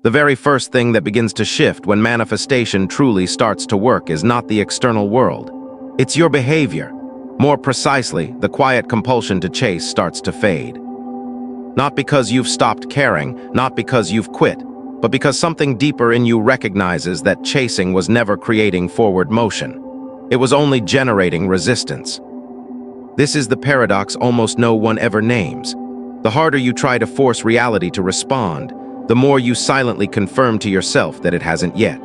The very first thing that begins to shift when manifestation truly starts to work is not the external world. It's your behavior. More precisely, the quiet compulsion to chase starts to fade. Not because you've stopped caring, not because you've quit, but because something deeper in you recognizes that chasing was never creating forward motion. It was only generating resistance. This is the paradox almost no one ever names. The harder you try to force reality to respond, the more you silently confirm to yourself that it hasn't yet.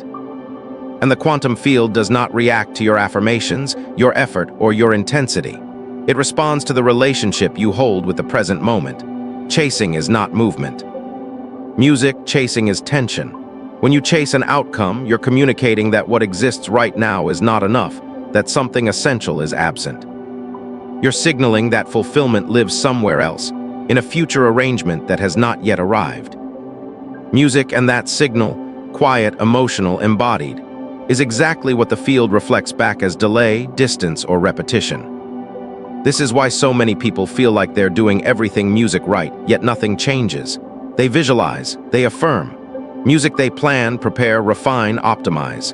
And the quantum field does not react to your affirmations, your effort, or your intensity. It responds to the relationship you hold with the present moment. Chasing is not movement. Music chasing is tension. When you chase an outcome, you're communicating that what exists right now is not enough, that something essential is absent. You're signaling that fulfillment lives somewhere else, in a future arrangement that has not yet arrived. Music and that signal, quiet, emotional, embodied, is exactly what the field reflects back as delay, distance, or repetition. This is why so many people feel like they're doing everything music right, yet nothing changes. They visualize, they affirm. Music they plan, prepare, refine, optimize.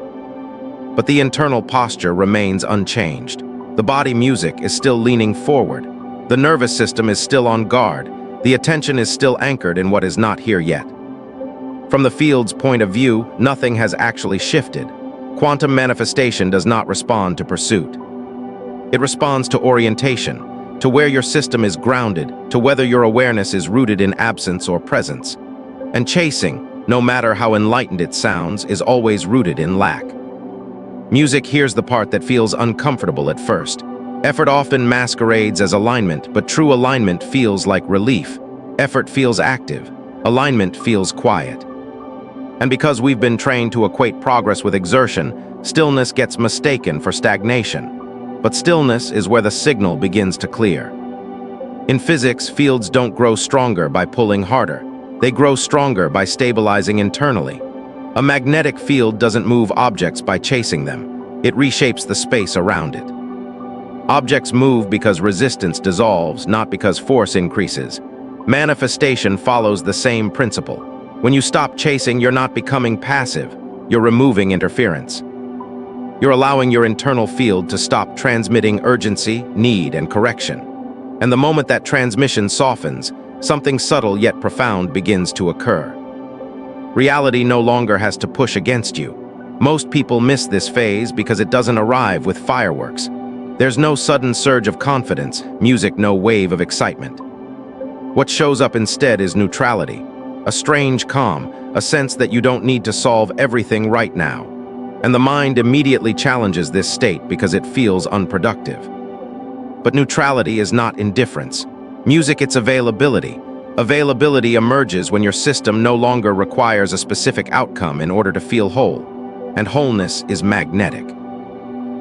But the internal posture remains unchanged. The body music is still leaning forward. The nervous system is still on guard. The attention is still anchored in what is not here yet. From the field's point of view, nothing has actually shifted. Quantum manifestation does not respond to pursuit. It responds to orientation, to where your system is grounded, to whether your awareness is rooted in absence or presence. And chasing, no matter how enlightened it sounds, is always rooted in lack. Music hears the part that feels uncomfortable at first. Effort often masquerades as alignment, but true alignment feels like relief. Effort feels active. Alignment feels quiet. And because we've been trained to equate progress with exertion, stillness gets mistaken for stagnation. But stillness is where the signal begins to clear. In physics, fields don't grow stronger by pulling harder. They grow stronger by stabilizing internally. A magnetic field doesn't move objects by chasing them. It reshapes the space around it. Objects move because resistance dissolves, not because force increases. Manifestation follows the same principle. When you stop chasing, you're not becoming passive. You're removing interference. You're allowing your internal field to stop transmitting urgency, need, and correction. And the moment that transmission softens, something subtle yet profound begins to occur. Reality no longer has to push against you. Most people miss this phase because it doesn't arrive with fireworks. There's no sudden surge of confidence, music, no wave of excitement. What shows up instead is neutrality, a strange calm, a sense that you don't need to solve everything right now. And the mind immediately challenges this state because it feels unproductive. But neutrality is not indifference. Music, it's availability. Availability emerges when your system no longer requires a specific outcome in order to feel whole. And wholeness is magnetic.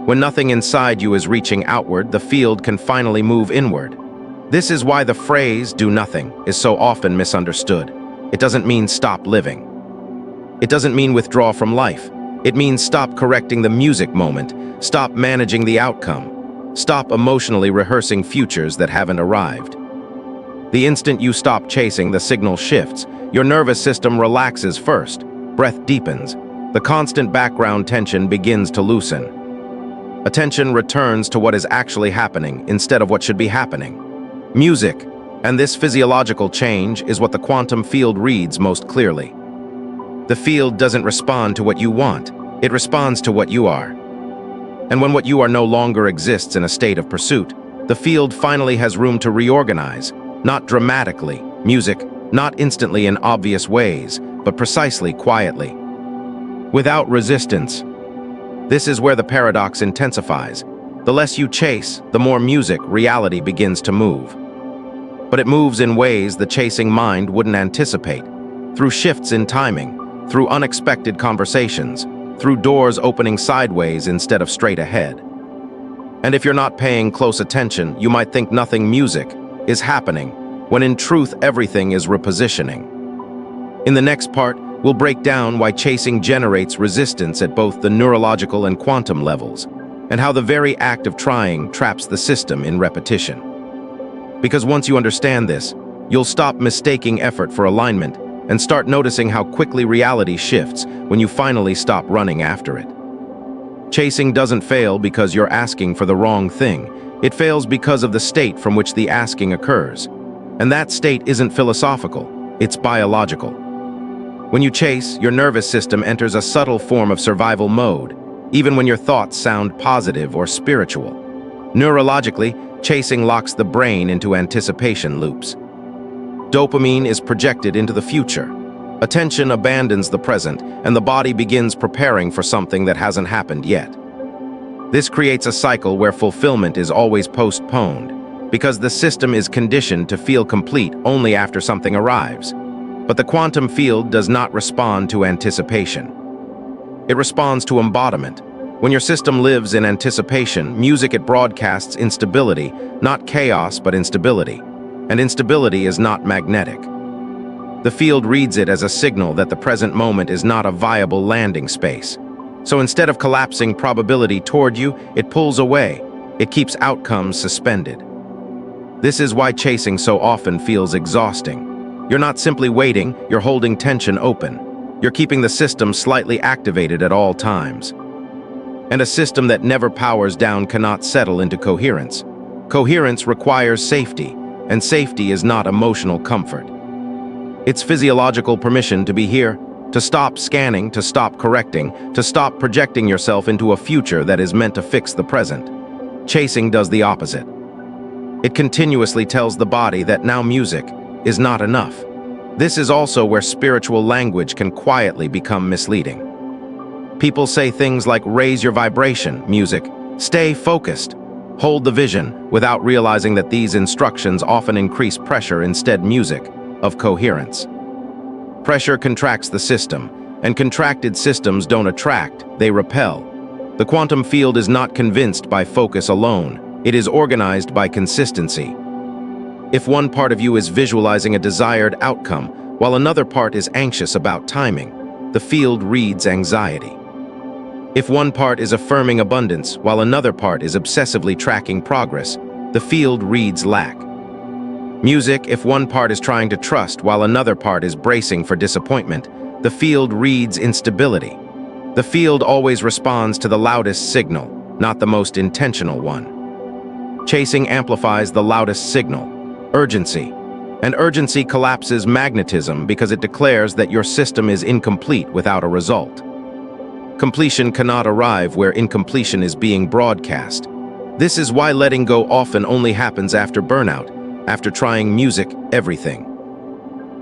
When nothing inside you is reaching outward, the field can finally move inward. This is why the phrase, "do nothing," is so often misunderstood. It doesn't mean stop living. It doesn't mean withdraw from life. It means stop correcting the music moment, stop managing the outcome, stop emotionally rehearsing futures that haven't arrived. The instant you stop chasing, the signal shifts. Your nervous system relaxes first. Breath deepens. The constant background tension begins to loosen. Attention returns to what is actually happening instead of what should be happening. Music, and this physiological change, is what the quantum field reads most clearly. The field doesn't respond to what you want. It responds to what you are. And when what you are no longer exists in a state of pursuit, the field finally has room to reorganize, not dramatically, music, not instantly in obvious ways, but precisely quietly. Without resistance. This is where the paradox intensifies. The less you chase, the more music, reality begins to move. But it moves in ways the chasing mind wouldn't anticipate, through shifts in timing, through unexpected conversations, through doors opening sideways instead of straight ahead. And if you're not paying close attention, you might think nothing music is happening, when in truth everything is repositioning. In the next part, we'll break down why chasing generates resistance at both the neurological and quantum levels, and how the very act of trying traps the system in repetition. Because once you understand this, you'll stop mistaking effort for alignment, and start noticing how quickly reality shifts when you finally stop running after it. Chasing doesn't fail because you're asking for the wrong thing. It fails because of the state from which the asking occurs. And that state isn't philosophical, it's biological. When you chase, your nervous system enters a subtle form of survival mode, even when your thoughts sound positive or spiritual. Neurologically, chasing locks the brain into anticipation loops. Dopamine is projected into the future. Attention abandons the present, and the body begins preparing for something that hasn't happened yet. This creates a cycle where fulfillment is always postponed, because the system is conditioned to feel complete only after something arrives. But the quantum field does not respond to anticipation. It responds to embodiment. When your system lives in anticipation, it broadcasts instability, not chaos, but instability. And instability is not magnetic. The field reads it as a signal that the present moment is not a viable landing space. So instead of collapsing probability toward you, it pulls away. It keeps outcomes suspended. This is why chasing so often feels exhausting. You're not simply waiting, you're holding tension open. You're keeping the system slightly activated at all times. And a system that never powers down cannot settle into coherence. Coherence requires safety, and safety is not emotional comfort. It's physiological permission to be here, to stop scanning, to stop correcting, to stop projecting yourself into a future that is meant to fix the present. Chasing does the opposite. It continuously tells the body that now music is not enough. This is also where spiritual language can quietly become misleading. People say things like raise your vibration, music, stay focused, hold the vision, without realizing that these instructions often increase pressure instead music of coherence. Pressure contracts the system, and contracted systems don't attract, they repel. The quantum field is not convinced by focus alone, it is organized by consistency. If one part of you is visualizing a desired outcome, while another part is anxious about timing, the field reads anxiety. If one part is affirming abundance, while another part is obsessively tracking progress, the field reads lack. Music, if one part is trying to trust while another part is bracing for disappointment, the field reads instability. The field always responds to the loudest signal, not the most intentional one. Chasing amplifies the loudest signal, urgency. And urgency collapses magnetism because it declares that your system is incomplete without a result. Completion cannot arrive where incompletion is being broadcast. This is why letting go often only happens after burnout, after trying everything.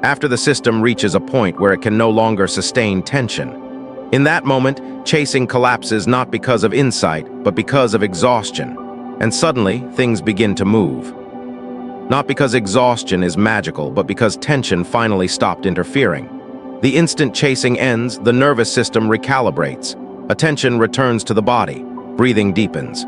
After the system reaches a point where it can no longer sustain tension. In that moment, chasing collapses not because of insight, but because of exhaustion. And suddenly, things begin to move. Not because exhaustion is magical, but because tension finally stopped interfering. The instant chasing ends, the nervous system recalibrates. Attention returns to the body. Breathing deepens.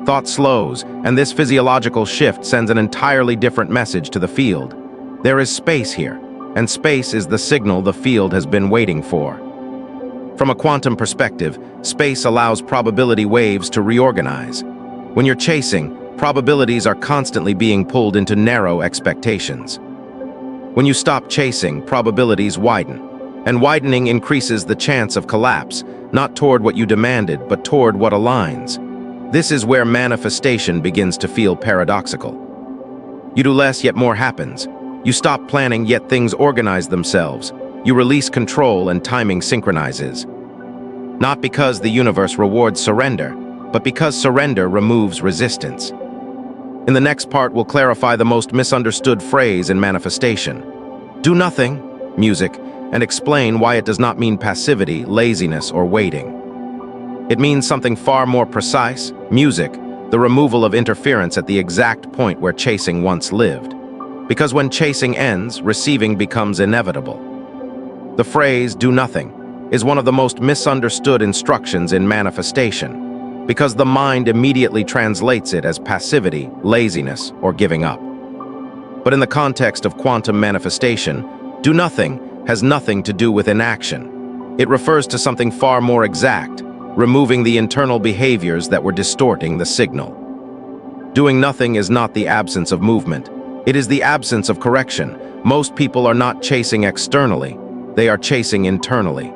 Thought slows, and this physiological shift sends an entirely different message to the field. There is space here, and space is the signal the field has been waiting for. From a quantum perspective, space allows probability waves to reorganize. When you're chasing, probabilities are constantly being pulled into narrow expectations. When you stop chasing, probabilities widen, and widening increases the chance of collapse, not toward what you demanded, but toward what aligns. This is where manifestation begins to feel paradoxical. You do less, yet more happens. You stop planning, yet things organize themselves. You release control, and timing synchronizes. Not because the universe rewards surrender, but because surrender removes resistance. In the next part, we'll clarify the most misunderstood phrase in manifestation. Do nothing, music, and explain why it does not mean passivity, laziness, or waiting. It means something far more precise, music, the removal of interference at the exact point where chasing once lived. Because when chasing ends, receiving becomes inevitable. The phrase, do nothing, is one of the most misunderstood instructions in manifestation, because the mind immediately translates it as passivity, laziness, or giving up. But in the context of quantum manifestation, do nothing has nothing to do with inaction. It refers to something far more exact, removing the internal behaviors that were distorting the signal. Doing nothing is not the absence of movement. It is the absence of correction. Most people are not chasing externally, they are chasing internally.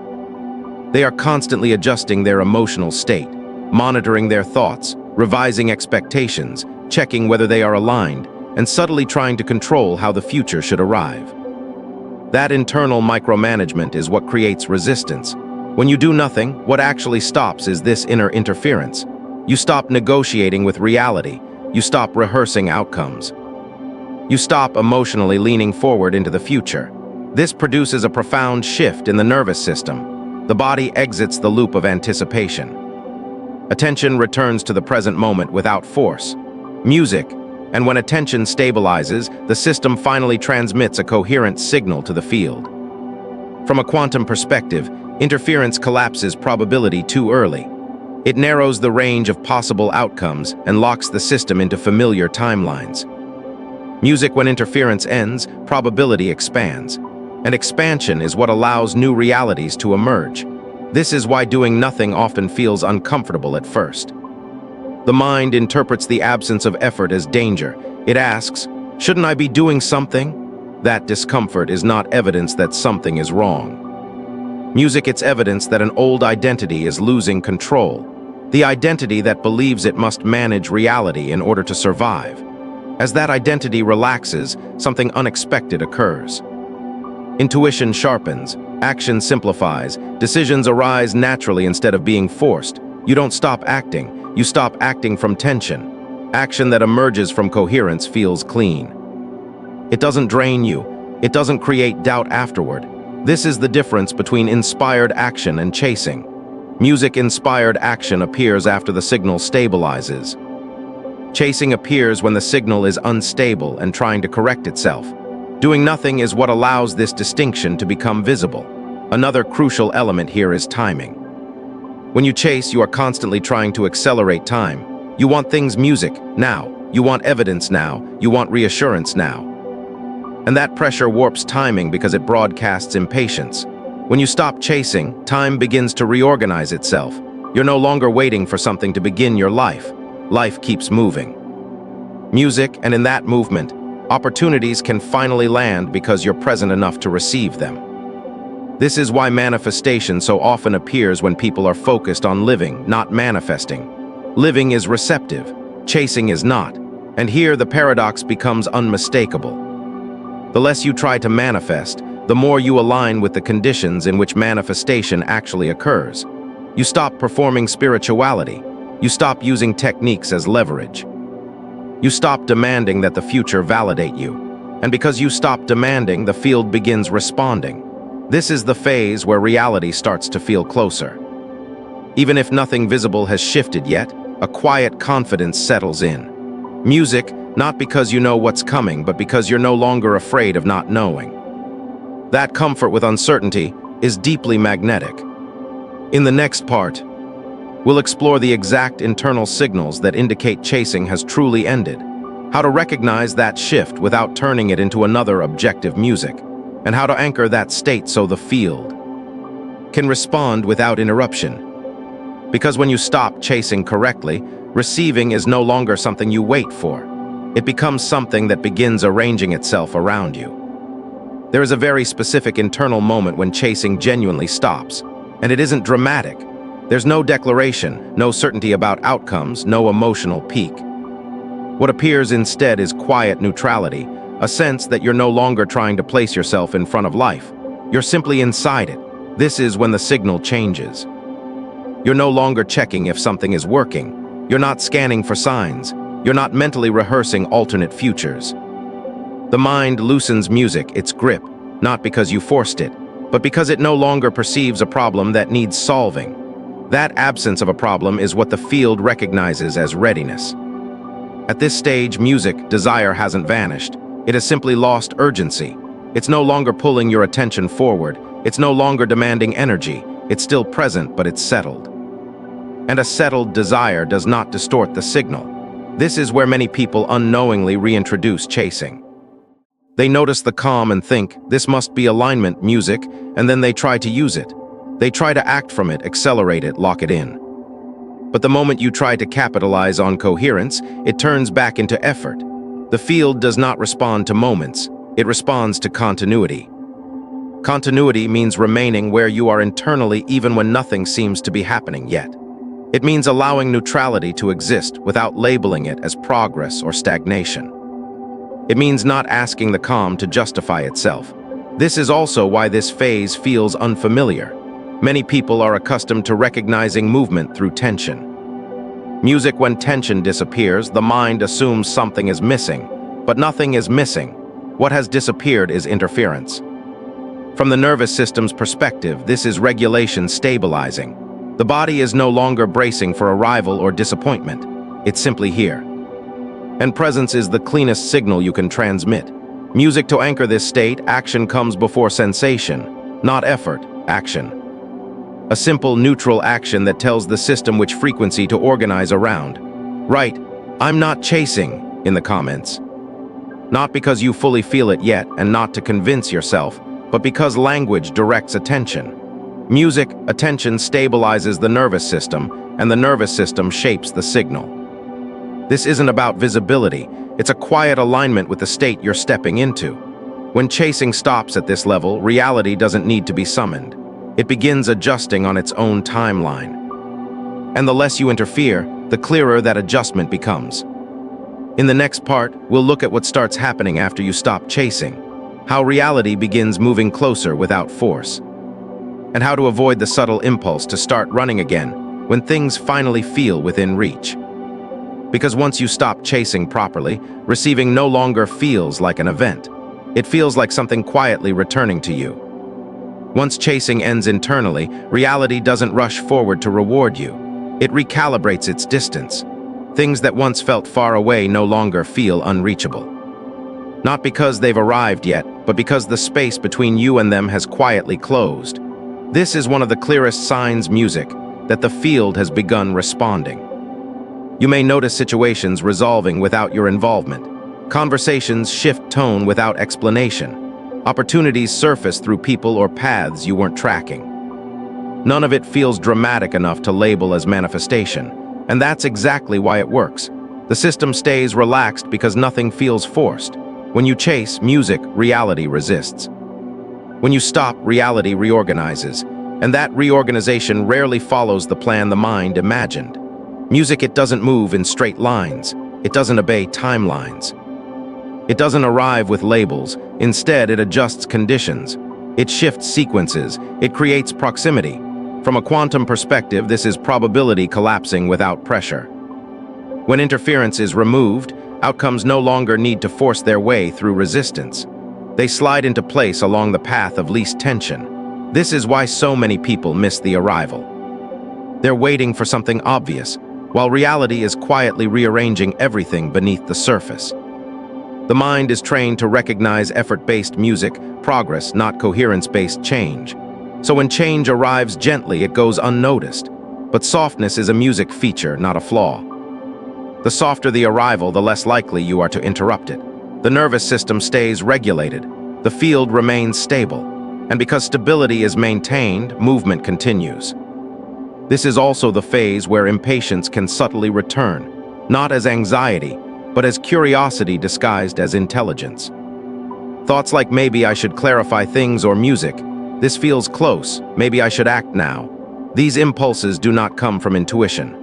They are constantly adjusting their emotional state, monitoring their thoughts, revising expectations, checking whether they are aligned, and subtly trying to control how the future should arrive. That internal micromanagement is what creates resistance. When you do nothing, what actually stops is this inner interference. You stop negotiating with reality. You stop rehearsing outcomes. You stop emotionally leaning forward into the future. This produces a profound shift in the nervous system. The body exits the loop of anticipation. Attention returns to the present moment without force. Music, and when attention stabilizes, the system finally transmits a coherent signal to the field. From a quantum perspective, interference collapses probability too early. It narrows the range of possible outcomes and locks the system into familiar timelines. Music, when interference ends, probability expands. And expansion is what allows new realities to emerge. This is why doing nothing often feels uncomfortable at first. The mind interprets the absence of effort as danger. It asks, "Shouldn't I be doing something?" That discomfort is not evidence that something is wrong. Music, it's evidence that an old identity is losing control. The identity that believes it must manage reality in order to survive. As that identity relaxes, something unexpected occurs. Intuition sharpens, action simplifies, decisions arise naturally instead of being forced. You don't stop acting, you stop acting from tension. Action that emerges from coherence feels clean. It doesn't drain you, it doesn't create doubt afterward. This is the difference between inspired action and chasing. Music-inspired action appears after the signal stabilizes. Chasing appears when the signal is unstable and trying to correct itself. Doing nothing is what allows this distinction to become visible. Another crucial element here is timing. When you chase, you are constantly trying to accelerate time. You want things music now. You want evidence now. You want reassurance now. And that pressure warps timing because it broadcasts impatience. When you stop chasing, time begins to reorganize itself. You're no longer waiting for something to begin your life. Life keeps moving. Music, and in that movement, opportunities can finally land because you're present enough to receive them. This is why manifestation so often appears when people are focused on living, not manifesting. Living is receptive, chasing is not, and here the paradox becomes unmistakable. The less you try to manifest, the more you align with the conditions in which manifestation actually occurs. You stop performing spirituality. You stop using techniques as leverage. You stop demanding that the future validate you. And because you stop demanding, the field begins responding. This is the phase where reality starts to feel closer. Even if nothing visible has shifted yet, a quiet confidence settles in. Music, not because you know what's coming, but because you're no longer afraid of not knowing. That comfort with uncertainty is deeply magnetic. In the next part, we'll explore the exact internal signals that indicate chasing has truly ended, how to recognize that shift without turning it into another objective music, and how to anchor that state so the field can respond without interruption. Because when you stop chasing correctly, receiving is no longer something you wait for. It becomes something that begins arranging itself around you. There is a very specific internal moment when chasing genuinely stops, and it isn't dramatic. There's no declaration, no certainty about outcomes, no emotional peak. What appears instead is quiet neutrality, a sense that you're no longer trying to place yourself in front of life. You're simply inside it. This is when the signal changes. You're no longer checking if something is working. You're not scanning for signs. You're not mentally rehearsing alternate futures. The mind loosens music, its grip, not because you forced it, but because it no longer perceives a problem that needs solving. That absence of a problem is what the field recognizes as readiness. At this stage, music, desire hasn't vanished. It has simply lost urgency. It's no longer pulling your attention forward. It's no longer demanding energy. It's still present, but it's settled. And a settled desire does not distort the signal. This is where many people unknowingly reintroduce chasing. They notice the calm and think, this must be alignment music, and then they try to use it. They try to act from it, accelerate it, lock it in. But the moment you try to capitalize on coherence, it turns back into effort. The field does not respond to moments. It responds to continuity. Continuity means remaining where you are internally even when nothing seems to be happening yet. It means allowing neutrality to exist without labeling it as progress or stagnation. It means not asking the calm to justify itself. This is also why this phase feels unfamiliar. Many people are accustomed to recognizing movement through tension. Music, when tension disappears, the mind assumes something is missing, but nothing is missing. What has disappeared is interference. From the nervous system's perspective, this is regulation stabilizing. The body is no longer bracing for arrival or disappointment. It's simply here. And presence is the cleanest signal you can transmit. Music to anchor this state, action comes before sensation, not effort, action. A simple, neutral action that tells the system which frequency to organize around. Write, "I'm not chasing," in the comments. Not because you fully feel it yet, and not to convince yourself, but because language directs attention. Music, attention stabilizes the nervous system, and the nervous system shapes the signal. This isn't about visibility, it's a quiet alignment with the state you're stepping into. When chasing stops at this level, reality doesn't need to be summoned. It begins adjusting on its own timeline. And the less you interfere, the clearer that adjustment becomes. In the next part, we'll look at what starts happening after you stop chasing, how reality begins moving closer without force, and how to avoid the subtle impulse to start running again when things finally feel within reach. Because once you stop chasing properly, receiving no longer feels like an event. It feels like something quietly returning to you. Once chasing ends internally, reality doesn't rush forward to reward you. It recalibrates its distance. Things that once felt far away no longer feel unreachable. Not because they've arrived yet, but because the space between you and them has quietly closed. This is one of the clearest signs, music, that the field has begun responding. You may notice situations resolving without your involvement. Conversations shift tone without explanation. Opportunities surface through people or paths you weren't tracking. None of it feels dramatic enough to label as manifestation, and that's exactly why it works. The system stays relaxed because nothing feels forced. When you chase music, reality resists. When you stop, reality reorganizes, and that reorganization rarely follows the plan the mind imagined. Music, it doesn't move in straight lines. It doesn't obey timelines. It doesn't arrive with labels. Instead, it adjusts conditions. It shifts sequences. It creates proximity. From a quantum perspective, this is probability collapsing without pressure. When interference is removed, outcomes no longer need to force their way through resistance. They slide into place along the path of least tension. This is why so many people miss the arrival. They're waiting for something obvious, while reality is quietly rearranging everything beneath the surface. The mind is trained to recognize effort-based music, progress, not coherence-based change. So when change arrives gently, it goes unnoticed. But softness is a music feature, not a flaw. The softer the arrival, the less likely you are to interrupt it. The nervous system stays regulated. The field remains stable. And because stability is maintained, movement continues. This is also the phase where impatience can subtly return, not as anxiety, but as curiosity disguised as intelligence. Thoughts like, maybe I should clarify things, or music, this feels close, maybe I should act now. These impulses do not come from intuition.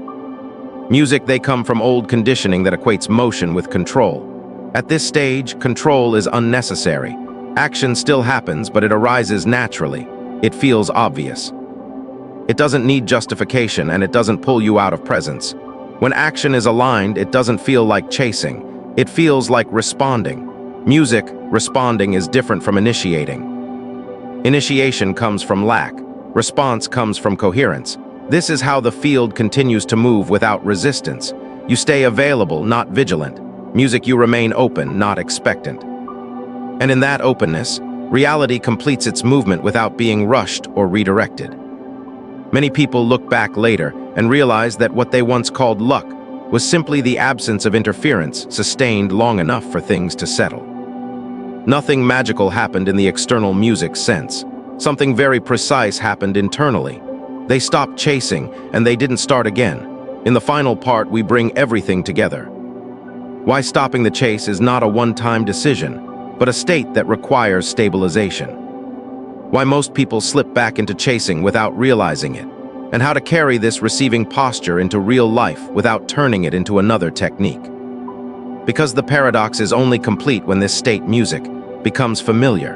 Music, they come from old conditioning that equates motion with control. At this stage, control is unnecessary. Action still happens, but it arises naturally. It feels obvious. It doesn't need justification, and it doesn't pull you out of presence. When action is aligned, it doesn't feel like chasing. It feels like responding. Music, responding, is different from initiating. Initiation comes from lack. Response comes from coherence. This is how the field continues to move without resistance. You stay available, not vigilant. Music, you remain open, not expectant. And in that openness, reality completes its movement without being rushed or redirected. Many people look back later and realize that what they once called luck was simply the absence of interference sustained long enough for things to settle. Nothing magical happened in the external music sense. Something very precise happened internally. They stopped chasing, and they didn't start again. In the final part, we bring everything together. Why stopping the chase is not a one-time decision. but a state that requires stabilization. Why most people slip back into chasing without realizing it, and how to carry this receiving posture into real life without turning it into another technique. Because the paradox is only complete when this state music becomes familiar,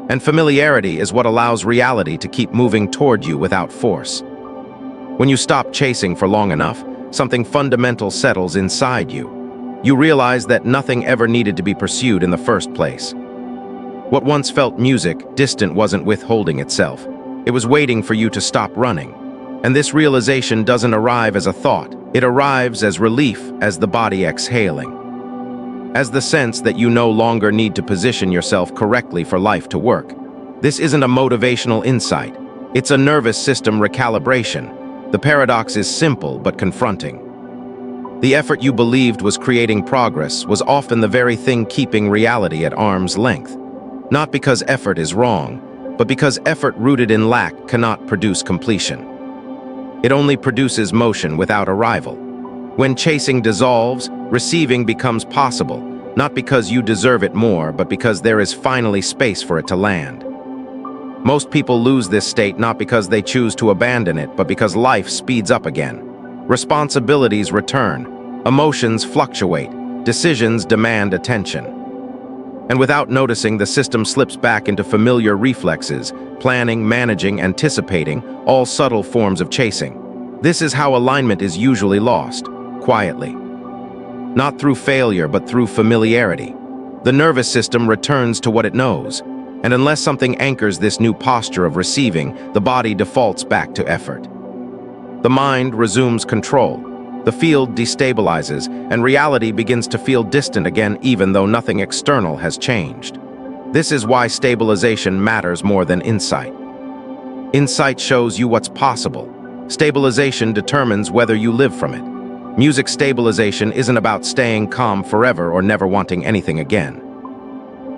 and familiarity is what allows reality to keep moving toward you without force. When you stop chasing for long enough, something fundamental settles inside you. You realize that nothing ever needed to be pursued in the first place. What once felt music, distant, wasn't withholding itself. It was waiting for you to stop running. And this realization doesn't arrive as a thought. It arrives as relief, as the body exhaling. As the sense that you no longer need to position yourself correctly for life to work. This isn't a motivational insight. It's a nervous system recalibration. The paradox is simple but confronting. The effort you believed was creating progress was often the very thing keeping reality at arm's length. Not because effort is wrong, but because effort rooted in lack cannot produce completion. It only produces motion without arrival. When chasing dissolves, receiving becomes possible, not because you deserve it more, but because there is finally space for it to land. Most people lose this state not because they choose to abandon it, but because life speeds up again. Responsibilities return, emotions fluctuate, decisions demand attention. And without noticing, the system slips back into familiar reflexes, planning, managing, anticipating, all subtle forms of chasing. This is how alignment is usually lost, quietly. Not through failure, but through familiarity. The nervous system returns to what it knows, and unless something anchors this new posture of receiving, the body defaults back to effort. The mind resumes control. The field destabilizes, and reality begins to feel distant again even though nothing external has changed. This is why stabilization matters more than insight. Insight shows you what's possible. Stabilization determines whether you live from it. Music stabilization isn't about staying calm forever or never wanting anything again.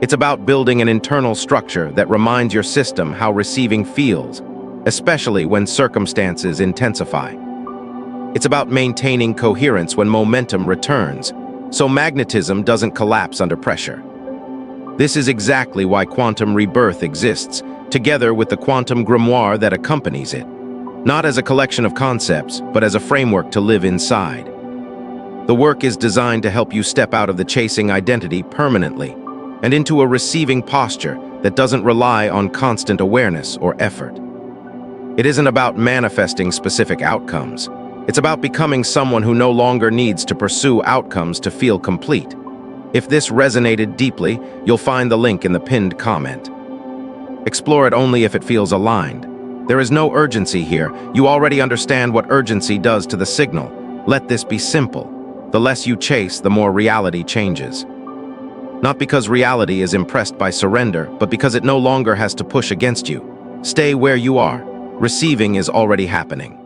It's about building an internal structure that reminds your system how receiving feels, especially when circumstances intensify. It's about maintaining coherence when momentum returns, so magnetism doesn't collapse under pressure. This is exactly why quantum rebirth exists, together with the quantum grimoire that accompanies it, not as a collection of concepts, but as a framework to live inside. The work is designed to help you step out of the chasing identity permanently and into a receiving posture that doesn't rely on constant awareness or effort. It isn't about manifesting specific outcomes. It's about becoming someone who no longer needs to pursue outcomes to feel complete. If this resonated deeply, you'll find the link in the pinned comment. Explore it only if it feels aligned. There is no urgency here. You already understand what urgency does to the signal. Let this be simple. The less you chase, the more reality changes. Not because reality is impressed by surrender, but because it no longer has to push against you. Stay where you are. Receiving is already happening.